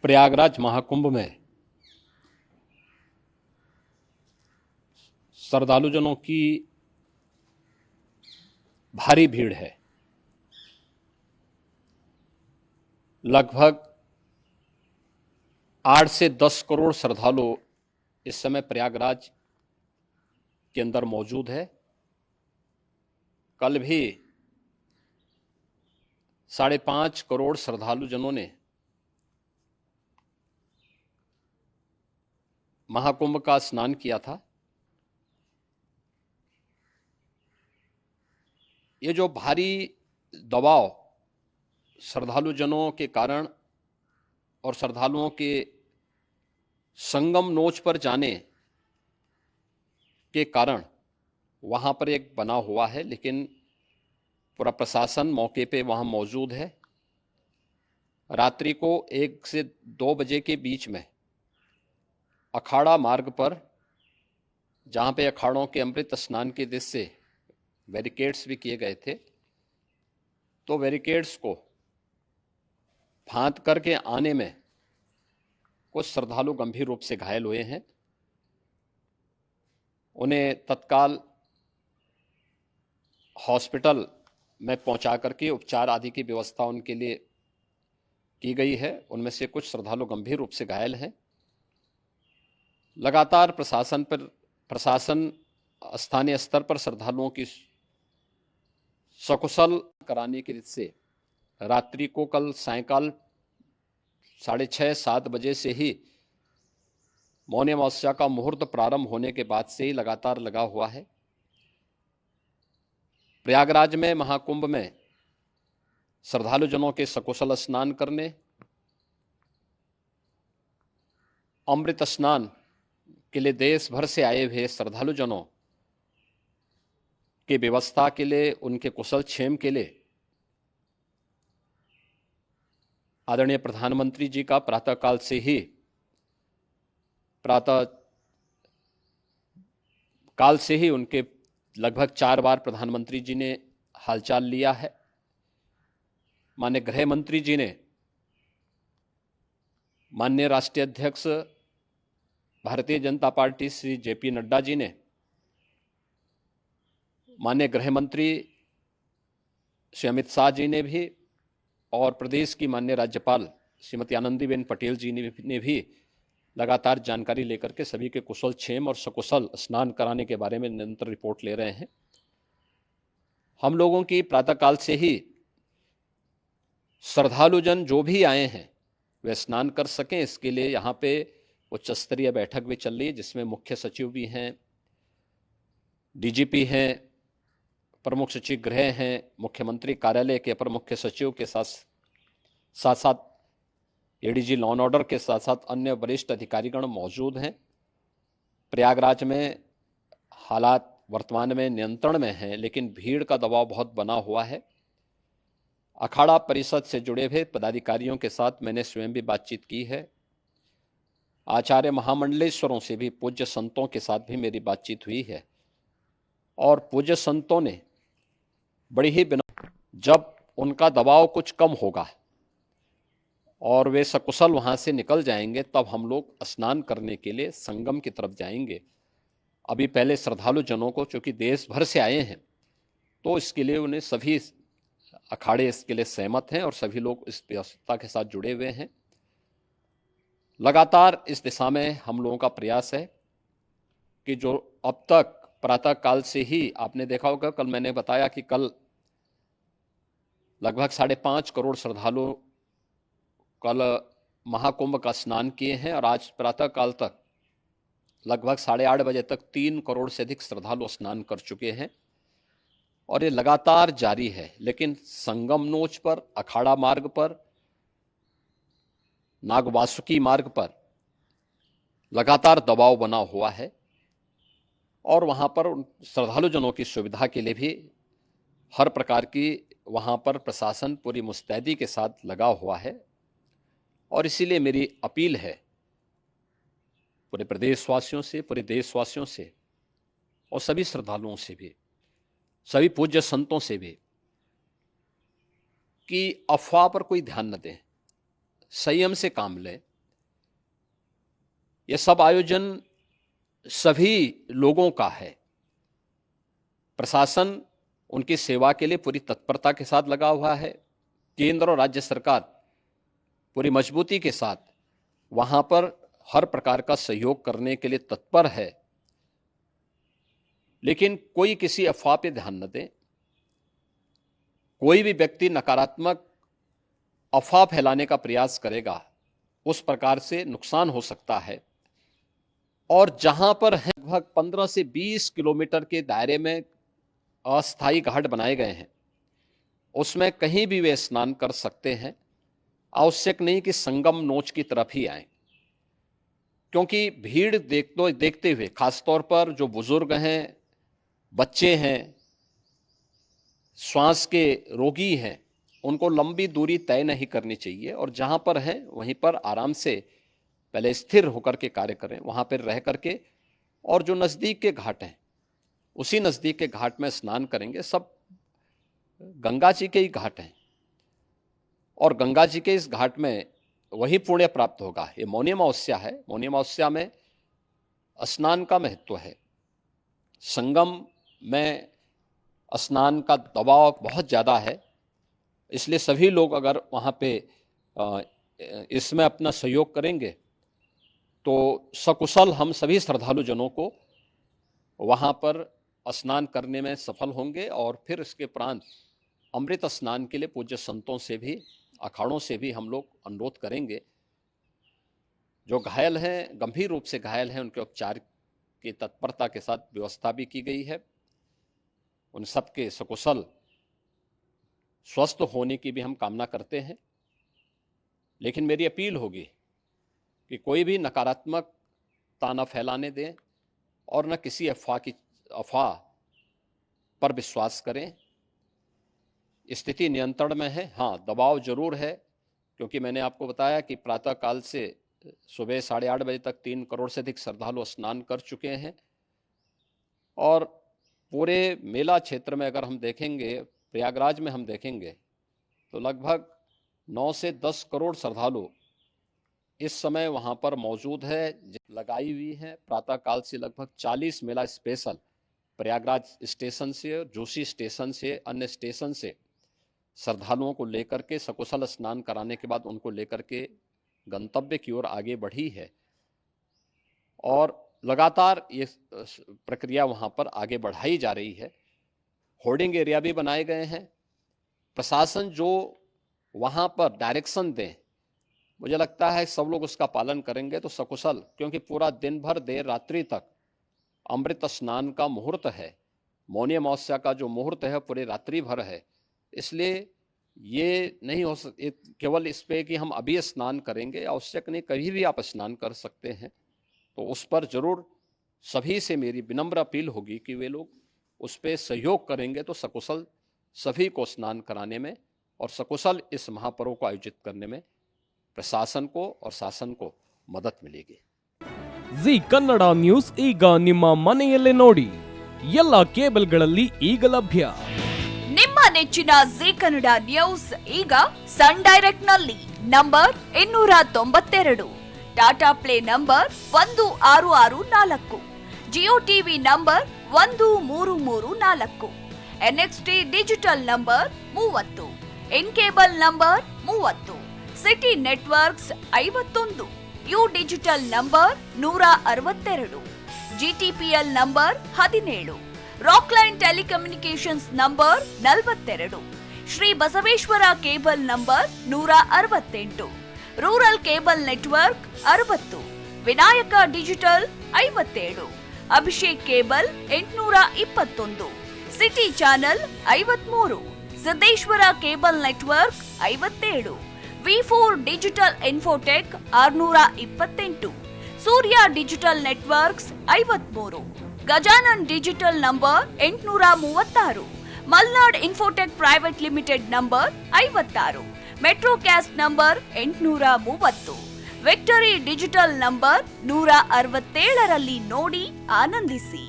प्रयागराज महाकुंभ में श्रद्धालुजनों की भारी भीड़ है। लगभग 8 से 10 करोड़ श्रद्धालु इस समय प्रयागराज के अंदर मौजूद है। कल भी 5.5 करोड़ श्रद्धालुजनों ने महाकुंभ का स्नान किया था। ये जो भारी दबाव श्रद्धालुजनों के कारण और श्रद्धालुओं के संगम नोच पर जाने के कारण वहाँ पर एक बना हुआ है, लेकिन पूरा प्रशासन मौके पे वहाँ मौजूद है। रात्रि को 1 से 2 बजे के बीच में अखाड़ा मार्ग पर, जहाँ पे अखाड़ों के अमृत स्नान के दृश्य से बैरिकेड्स भी किए गए थे, तो बैरिकेड्स को फांद करके आने में कुछ श्रद्धालु गंभीर रूप से घायल हुए हैं। उन्हें तत्काल हॉस्पिटल में पहुंचा करके उपचार आदि की व्यवस्था उनके लिए की गई है। उनमें से कुछ श्रद्धालु गंभीर रूप से घायल हैं। लगातार प्रशासन स्थानीय स्तर पर श्रद्धालुओं की सकुशल कराने के से रात्रि को कल सायंकाल 6:30-7 बजे से ही मौनी अमावस्या का मुहूर्त प्रारंभ होने के बाद से ही लगातार लगा हुआ है। प्रयागराज में महाकुंभ में श्रद्धालुजनों के सकुशल स्नान करने, अमृत स्नान के लिए देश भर से आए हुए श्रद्धालुजनों की व्यवस्था के लिए, उनके कुशल क्षेम के लिए आदरणीय प्रधानमंत्री जी का प्रातःकाल से ही उनके लगभग 4 बार प्रधानमंत्री जी ने हालचाल लिया है। माननीय गृह मंत्री जी ने, माननीय राष्ट्रीय अध्यक्ष भारतीय जनता पार्टी श्री जेपी नड्डा जी ने, माननीय गृह मंत्री श्री अमित शाह जी ने भी, और प्रदेश की माननीय राज्यपाल श्रीमती आनंदीबेन पटेल जी ने भी लगातार जानकारी लेकर के सभी के कुशल क्षेम और सकुशल स्नान कराने के बारे में निरंतर रिपोर्ट ले रहे हैं। हम लोगों की प्रातःकाल से ही श्रद्धालुजन जो भी आए हैं वे स्नान कर सकें, इसके लिए यहाँ पे उच्च स्तरीय बैठक भी चल रही है, जिसमें मुख्य सचिव भी हैं, डीजीपी हैं, प्रमुख सचिव गृह हैं, मुख्यमंत्री कार्यालय के अपर मुख्य सचिव के साथ साथ एडीजी लॉ एंड ऑर्डर के साथ साथ अन्य वरिष्ठ अधिकारीगण मौजूद हैं। प्रयागराज में हालात वर्तमान में नियंत्रण में हैं, लेकिन भीड़ का दबाव बहुत बना हुआ है। अखाड़ा परिषद से जुड़े हुए पदाधिकारियों के साथ मैंने स्वयं भी बातचीत की है। आचार्य महामंडलेश्वरों से भी, पूज्य संतों के साथ भी मेरी बातचीत हुई है, और पूज्य संतों ने बड़ी ही जब उनका दबाव कुछ कम होगा और वे सकुशल वहाँ से निकल जाएंगे, तब हम लोग स्नान करने के लिए संगम की तरफ जाएंगे। अभी पहले श्रद्धालुजनों को, चूँकि देश भर से आए हैं, तो इसके लिए उन्हें सभी अखाड़े इसके लिए सहमत हैं और सभी लोग इस व्यवस्था के साथ जुड़े हुए हैं। लगातार इस दिशा में हम लोगों का प्रयास है कि जो अब तक प्रातःकाल से ही आपने देखा होगा, कल मैंने बताया कि कल लगभग 5.5 करोड़ श्रद्धालु कल महाकुंभ का स्नान किए हैं, और आज प्रातःकाल तक लगभग 8:30 बजे तक 3 करोड़ से अधिक श्रद्धालु स्नान कर चुके हैं, और ये लगातार जारी है। लेकिन संगम नोच पर, अखाड़ा मार्ग पर, नागवासुकी मार्ग पर लगातार दबाव बना हुआ है, और वहाँ पर श्रद्धालुजनों की सुविधा के लिए भी हर प्रकार की वहाँ पर प्रशासन पूरी मुस्तैदी के साथ लगा हुआ है। और इसीलिए मेरी अपील है पूरे प्रदेशवासियों से, पूरे देशवासियों से, और सभी श्रद्धालुओं से भी, सभी पूज्य संतों से भी, कि अफवाह पर कोई ध्यान न दें, संयम से काम लें, ये सब आयोजन सभी लोगों का है। प्रशासन उनकी सेवा के लिए पूरी तत्परता के साथ लगा हुआ है। केंद्र और राज्य सरकार पूरी मजबूती के साथ वहां पर हर प्रकार का सहयोग करने के लिए तत्पर है। लेकिन कोई किसी अफवाह पे ध्यान न दे। कोई भी व्यक्ति नकारात्मक अफवाह फैलाने का प्रयास करेगा, उस प्रकार से नुकसान हो सकता है। और जहां पर लगभग 15 से 20 किलोमीटर के दायरे में अस्थायी घाट बनाए गए हैं, उसमें कहीं भी वे स्नान कर सकते हैं। आवश्यक नहीं कि संगम नोच की तरफ ही आए, क्योंकि भीड़ देखते हुए खासतौर पर जो बुजुर्ग हैं, बच्चे हैं, श्वास के रोगी हैं, उनको लंबी दूरी तय नहीं करनी चाहिए और जहां पर हैं वहीं पर आराम से पहले स्थिर होकर के कार्य करें, वहां पर रह करके। और जो नज़दीक के घाट हैं, उसी नज़दीक के घाट में स्नान करेंगे। सब गंगा जी के ही घाट हैं और गंगा जी के इस घाट में वही पुण्य प्राप्त होगा। ये मौनी अमावस्या है। मौनी अमावस्या में स्नान का महत्व है। संगम में स्नान का दबाव बहुत ज़्यादा है, इसलिए सभी लोग अगर वहाँ पे इसमें अपना सहयोग करेंगे तो सकुशल हम सभी श्रद्धालु जनों को वहाँ पर स्नान करने में सफल होंगे। और फिर इसके उपरांत अमृत स्नान के लिए पूज्य संतों से भी, अखाड़ों से भी हम लोग अनुरोध करेंगे। जो घायल हैं, गंभीर रूप से घायल हैं, उनके उपचार की तत्परता के साथ व्यवस्था भी की गई है। उन सबके सकुशल स्वस्थ होने की भी हम कामना करते हैं। लेकिन मेरी अपील होगी कि कोई भी नकारात्मकता न फैलाने दें और न किसी अफवाह पर विश्वास करें। स्थिति नियंत्रण में है। हाँ, दबाव जरूर है, क्योंकि मैंने आपको बताया कि प्रातःकाल से सुबह 8:30 बजे तक 3 करोड़ से अधिक श्रद्धालु स्नान कर चुके हैं। और पूरे मेला क्षेत्र में अगर हम देखेंगे, प्रयागराज में हम देखेंगे तो लगभग 9 से 10 करोड़ श्रद्धालु इस समय वहाँ पर मौजूद है, लगाई हुई है। प्रातःकाल से लगभग 40 मेला स्पेशल प्रयागराज स्टेशन से, जोशी स्टेशन से, अन्य स्टेशन से श्रद्धालुओं को लेकर के सकुशल स्नान कराने के बाद उनको लेकर के गंतव्य की ओर आगे बढ़ी है। और लगातार ये प्रक्रिया वहाँ पर आगे बढ़ाई जा रही है। होर्डिंग एरिया भी बनाए गए हैं। प्रशासन जो वहाँ पर डायरेक्शन दें, मुझे लगता है सब लोग उसका पालन करेंगे तो सकुशल, क्योंकि पूरा दिन भर देर रात्रि तक अमृत स्नान का मुहूर्त है। मौनी अमावस्या का जो मुहूर्त है पूरे रात्रि भर है। इसलिए ये नहीं हो केवल इस पे कि हम अभी स्नान करेंगे, आवश्यक नहीं, कभी भी आप स्नान कर सकते हैं। तो उस पर जरूर सभी से मेरी विनम्र अपील होगी कि वे लोग उस पर सहयोग करेंगे तो सकुशल सभी को स्नान कराने में और सकुशल इस महापर्व को आयोजित करने में प्रशासन को और शासन को मदद मिलेगी। ಜಿ ಕನ್ನಡ ನ್ಯೂಸ್ ಈಗ ನಿಮ್ಮ ಮನೆಯಲ್ಲೇ ನೋಡಿ, ಎಲ್ಲ ಕೇಬಲ್ಗಳಲ್ಲಿ ಈಗ ಲಭ್ಯ. ನಿಮ್ಮ ನೆಚ್ಚಿನ ಜಿ ಕನ್ನಡ ನ್ಯೂಸ್ ಈಗ ಸನ್ ಡೈರೆಕ್ಟ್ ನಲ್ಲಿ number 292, Tata play number 1664, Jio TV number 1334, NXT digital number 30, in cable number 30, city networks 51, U digital number 162, GTPL number 17, Rockline telecommunications number 42, Shri Basaveshwara cable number 168, rural cable network 60, Vinayaka digital 57, Abhishek cable 821, city channel 53, Siddeshwara cable network 57, V4 digital Infotech 628, Surya digital networks 53, Gajanan digital number 836, Malnad infotech private limited number 56, Metrocast number 830, victory digital number 167ರಲ್ಲಿ ನೋಡಿ ಆನಂದಿಸಿ.